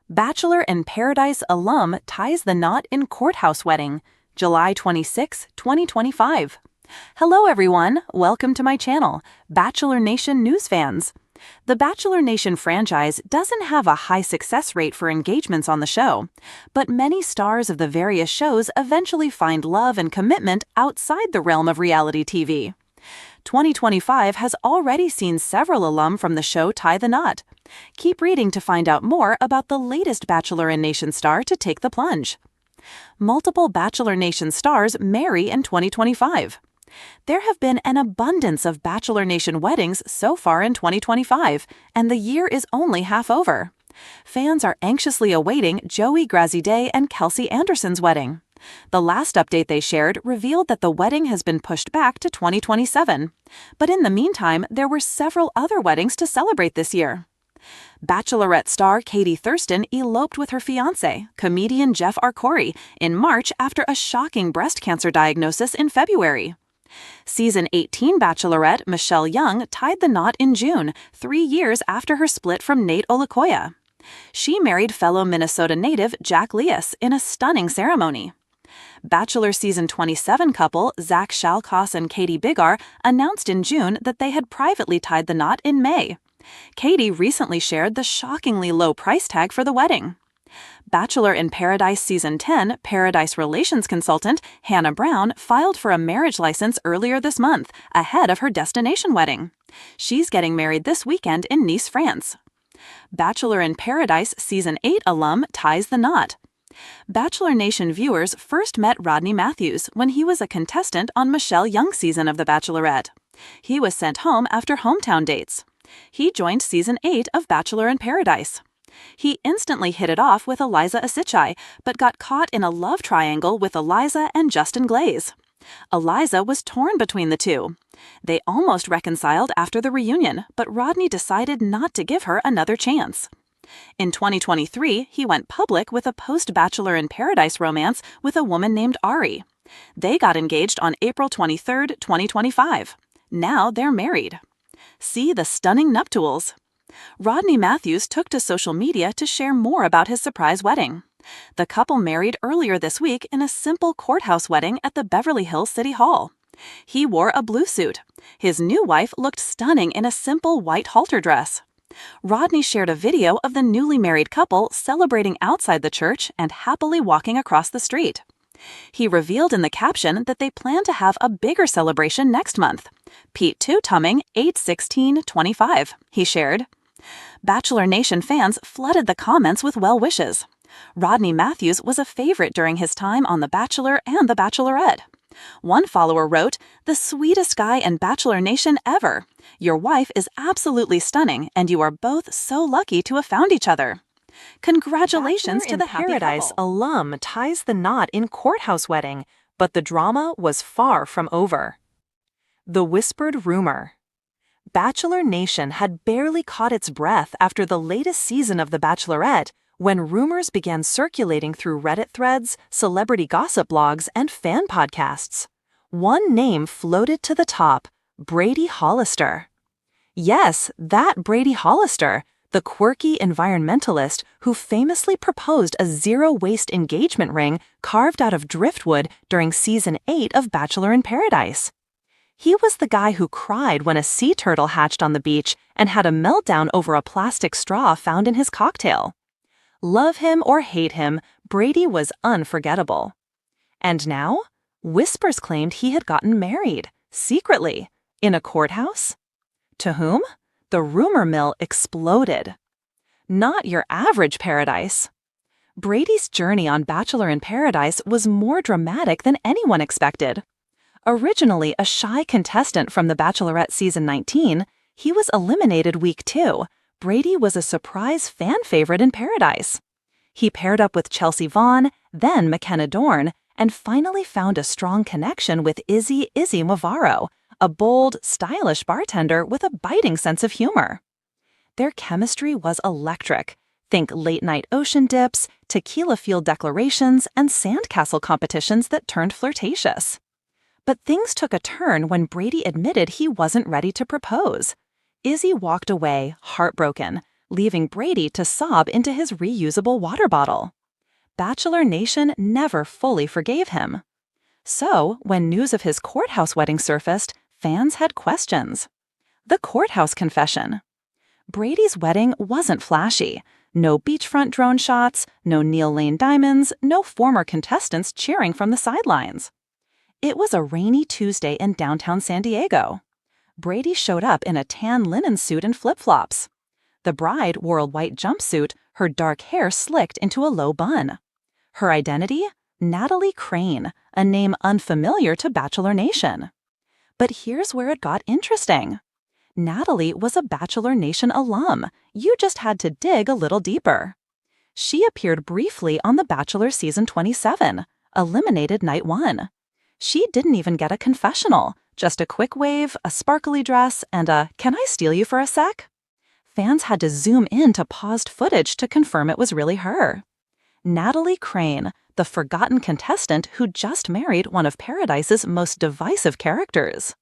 Bachelor in Paradise alum ties the knot in Courthouse wedding, July 26, 2025. Hello everyone, welcome to my channel, Bachelor Nation news fans. The Bachelor Nation franchise doesn't have a high success rate for engagements on the show, but many stars of the various shows eventually find love and commitment outside the realm of reality TV. 2025 has already seen several alum from the show tie the knot. Keep reading to find out more about the latest Bachelor Nation star to take the plunge. Multiple Bachelor Nation stars marry in 2025. There have been an abundance of Bachelor Nation weddings so far in 2025, and the year is only half over. Fans are anxiously awaiting Joey Graziadei and Kelsey Anderson's wedding. The last update they shared revealed that the wedding has been pushed back to 2027. But in the meantime, there were several other weddings to celebrate this year. Bachelorette star Katie Thurston eloped with her fiancé, comedian Jeff Arcori, in March after a shocking breast cancer diagnosis in February. Season 18 Bachelorette Michelle Young tied the knot in June, 3 years after her split from Nate Olakoya. She married fellow Minnesota native Jack Leas in a stunning ceremony. Bachelor Season 27 couple Zach Shalkos and Katie Bigar announced in June that they had privately tied the knot in May. Katie recently shared the shockingly low price tag for the wedding. Bachelor in Paradise Season 10 Paradise Relations consultant Hannah Brown filed for a marriage license earlier this month, ahead of her destination wedding. She's getting married this weekend in Nice, France. Bachelor in Paradise Season 8 alum ties the knot. Bachelor Nation viewers first met Rodney Matthews when he was a contestant on Michelle Young's season of The Bachelorette. He was sent home after hometown dates. He joined Season 8 of Bachelor in Paradise. He instantly hit it off with Eliza Asichai, but got caught in a love triangle with Eliza and Justin Glaze. Eliza was torn between the two. They almost reconciled after the reunion, but Rodney decided not to give her another chance. In 2023, he went public with a post-Bachelor in Paradise romance with a woman named Ari. They got engaged on April 23, 2025. Now they're married. See the stunning nuptials. Rodney Matthews took to social media to share more about his surprise wedding. The couple married earlier this week in a simple courthouse wedding at the Beverly Hills City Hall. He wore a blue suit. His new wife looked stunning in a simple white halter dress. Rodney shared a video of the newly married couple celebrating outside the church and happily walking across the street. He revealed in the caption that they plan to have a bigger celebration next month. Pete Tumming 8/16/25, he shared. Bachelor Nation fans flooded the comments with well wishes. Rodney Matthews was a favorite during his time on The Bachelor and The Bachelorette. One follower wrote, "The sweetest guy in Bachelor Nation ever. Your wife is absolutely stunning, and you are both so lucky to have found each other." Congratulations to the happy Paradise couple. alum ties the knot in Courthouse wedding, but the drama was far from over. The whispered rumor. Bachelor Nation had barely caught its breath after the latest season of The Bachelorette when rumors began circulating through Reddit threads, celebrity gossip blogs, and fan podcasts. One name floated to the top: Brady Hollister. Yes, that Brady Hollister, the quirky environmentalist who famously proposed a zero-waste engagement ring carved out of driftwood during Season 8 of Bachelor in Paradise. He was the guy who cried when a sea turtle hatched on the beach and had a meltdown over a plastic straw found in his cocktail. Love him or hate him, Brady was unforgettable. And now, whispers claimed he had gotten married, secretly, in a courthouse? To whom? The rumor mill exploded. Not your average paradise. Brady's journey on Bachelor in Paradise was more dramatic than anyone expected. Originally a shy contestant from The Bachelorette Season 19, he was eliminated week 2. Brady was a surprise fan favorite in Paradise. He paired up with Chelsea Vaughn, then McKenna Dorn, and finally found a strong connection with Izzy Movaro, a bold, stylish bartender with a biting sense of humor. Their chemistry was electric. Think late-night ocean dips, tequila-fueled declarations, and sandcastle competitions that turned flirtatious. But things took a turn when Brady admitted he wasn't ready to propose. Izzy walked away, heartbroken, leaving Brady to sob into his reusable water bottle. Bachelor Nation never fully forgave him. So, when news of his courthouse wedding surfaced, fans had questions. The courthouse confession. Brady's wedding wasn't flashy. No beachfront drone shots, no Neil Lane diamonds, no former contestants cheering from the sidelines. It was a rainy Tuesday in downtown San Diego. Brady showed up in a tan linen suit and flip-flops. The bride wore a white jumpsuit, her dark hair slicked into a low bun. Her identity? Natalie Crane, a name unfamiliar to Bachelor Nation. But here's where it got interesting. Natalie was a Bachelor Nation alum. You just had to dig a little deeper. She appeared briefly on The Bachelor Season 27, eliminated night 1. She didn't even get a confessional, just a quick wave, a sparkly dress, and a "can I steal you for a sec?" Fans had to zoom in to paused footage to confirm it was really her. Natalie Crane, the forgotten contestant who just married one of Paradise's most divisive characters.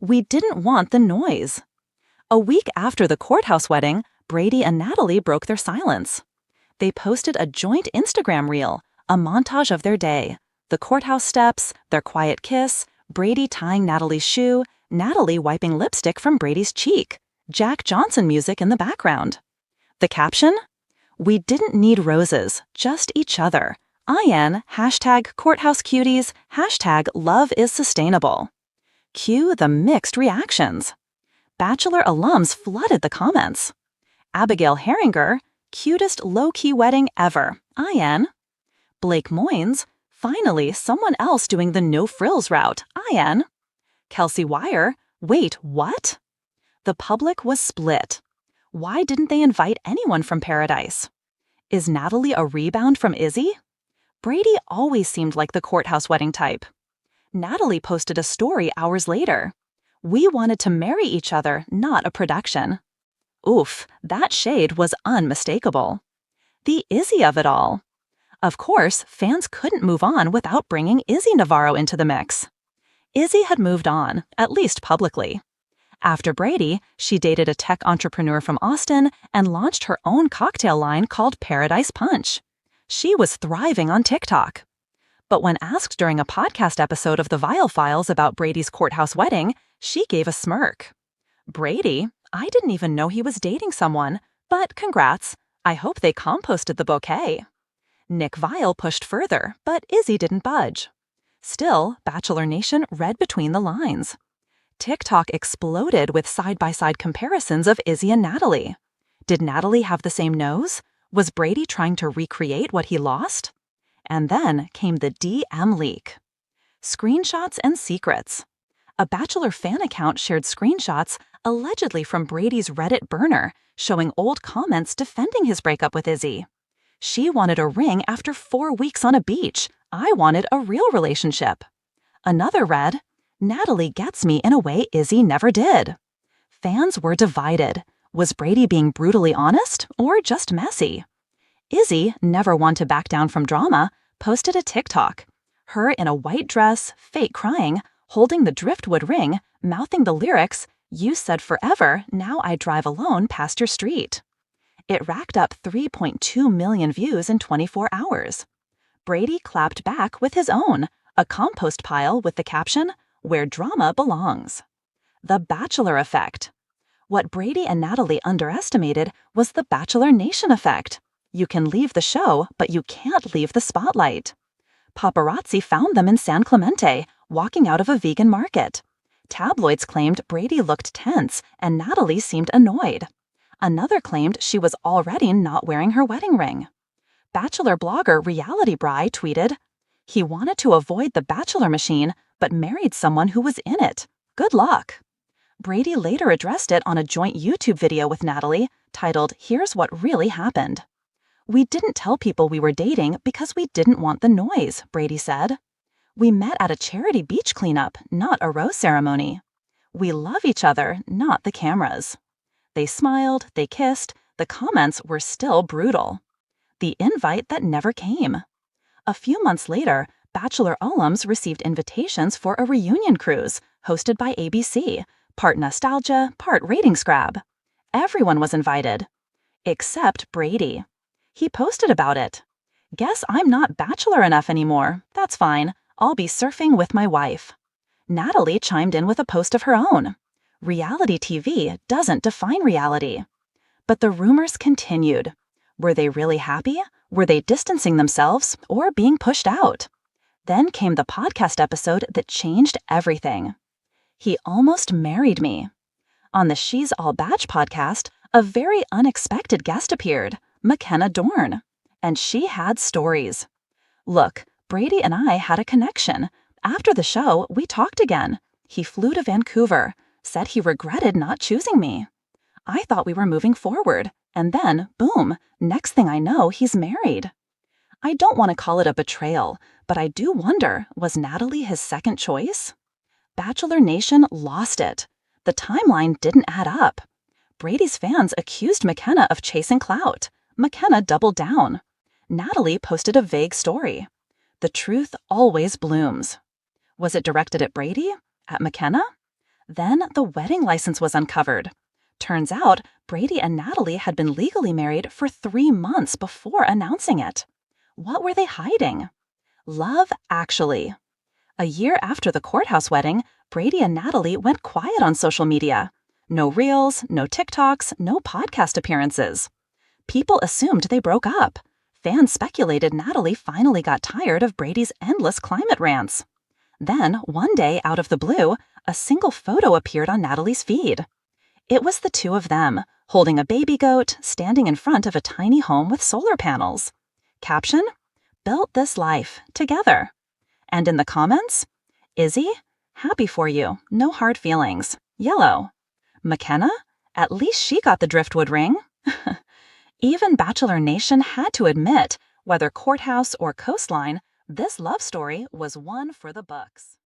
We didn't want the noise. A week after the courthouse wedding, Brady and Natalie broke their silence. They posted a joint Instagram reel, a montage of their day. The courthouse steps, their quiet kiss, Brady tying Natalie's shoe, Natalie wiping lipstick from Brady's cheek, Jack Johnson music in the background. The caption? We didn't need roses, just each other. IN, #CourthouseCuties, #LoveIsSustainable. Cue the mixed reactions. Bachelor alums flooded the comments. Abigail Herringer, cutest low-key wedding ever, IN. Blake Moynes, finally someone else doing the no-frills route, IN. Kelsey Wire, wait, what? The public was split. Why didn't they invite anyone from Paradise? Is Natalie a rebound from Izzy? Brady always seemed like the courthouse wedding type. Natalie posted a story hours later. We wanted to marry each other, not a production. Oof, that shade was unmistakable. The Izzy of it all. Of course, fans couldn't move on without bringing Izzy Navarro into the mix. Izzy had moved on, at least publicly. After Brady, she dated a tech entrepreneur from Austin and launched her own cocktail line called Paradise Punch. She was thriving on TikTok. But when asked during a podcast episode of The Vial Files about Brady's courthouse wedding, she gave a smirk. Brady? I didn't even know he was dating someone, but congrats. I hope they composted the bouquet. Nick Vial pushed further, but Izzy didn't budge. Still, Bachelor Nation read between the lines. TikTok exploded with side-by-side comparisons of Izzy and Natalie. Did Natalie have the same nose? Was Brady trying to recreate what he lost? And then came the DM leak. Screenshots and secrets. A Bachelor fan account shared screenshots allegedly from Brady's Reddit burner, showing old comments defending his breakup with Izzy. She wanted a ring after 4 weeks on a beach. I wanted a real relationship. Another read, Natalie gets me in a way Izzy never did. Fans were divided. Was Brady being brutally honest or just messy? Izzy, never one to back down from drama, posted a TikTok. Her in a white dress, fake crying, holding the driftwood ring, mouthing the lyrics, "You said forever, now I drive alone past your street." It racked up 3.2 million views in 24 hours. Brady clapped back with his own, a compost pile with the caption, "Where drama belongs." The Bachelor effect. What Brady and Natalie underestimated was the Bachelor Nation effect. You can leave the show, but you can't leave the spotlight. Paparazzi found them in San Clemente, walking out of a vegan market. Tabloids claimed Brady looked tense and Natalie seemed annoyed. Another claimed she was already not wearing her wedding ring. Bachelor blogger Reality Bri tweeted, "He wanted to avoid the Bachelor machine, but married someone who was in it. Good luck." Brady later addressed it on a joint YouTube video with Natalie, titled, "Here's What Really Happened." "We didn't tell people we were dating because we didn't want the noise," Brady said. "We met at a charity beach cleanup, not a rose ceremony. We love each other, not the cameras." They smiled, they kissed, the comments were still brutal. The invite that never came. A few months later, Bachelor alums received invitations for a reunion cruise hosted by ABC, part nostalgia, part ratings grab. Everyone was invited. Except Brady. He posted about it. Guess I'm not bachelor enough anymore. That's fine. I'll be surfing with my wife. Natalie chimed in with a post of her own. Reality TV doesn't define reality. But the rumors continued. Were they really happy? Were they distancing themselves or being pushed out? Then came the podcast episode that changed everything. He almost married me. On the She's All Batch podcast, a very unexpected guest appeared, McKenna Dorn. And she had stories. Look, Brady and I had a connection. After the show, we talked again. He flew to Vancouver, said he regretted not choosing me. I thought we were moving forward, and then, boom, next thing I know, he's married. I don't want to call it a betrayal, but I do wonder, was Natalie his second choice? Bachelor Nation lost it. The timeline didn't add up. Brady's fans accused McKenna of chasing clout. McKenna doubled down. Natalie posted a vague story. The truth always blooms. Was it directed at Brady? At McKenna? Then the wedding license was uncovered. Turns out Brady and Natalie had been legally married for 3 months before announcing it. What were they hiding? Love Actually. A year after the Courthouse wedding, Brady and Natalie went quiet on social media. No reels, no TikToks, no podcast appearances. People assumed they broke up. Fans speculated Natalie finally got tired of Brady's endless climate rants. Then, one day, out of the blue, a single photo appeared on Natalie's feed. It was the two of them, holding a baby goat, standing in front of a tiny home with solar panels. Caption: "Built this life, together." And in the comments, Izzy, happy for you, no hard feelings, yellow. McKenna, at least she got the driftwood ring. Even Bachelor Nation had to admit, whether Courthouse or Coastline, this love story was one for the books.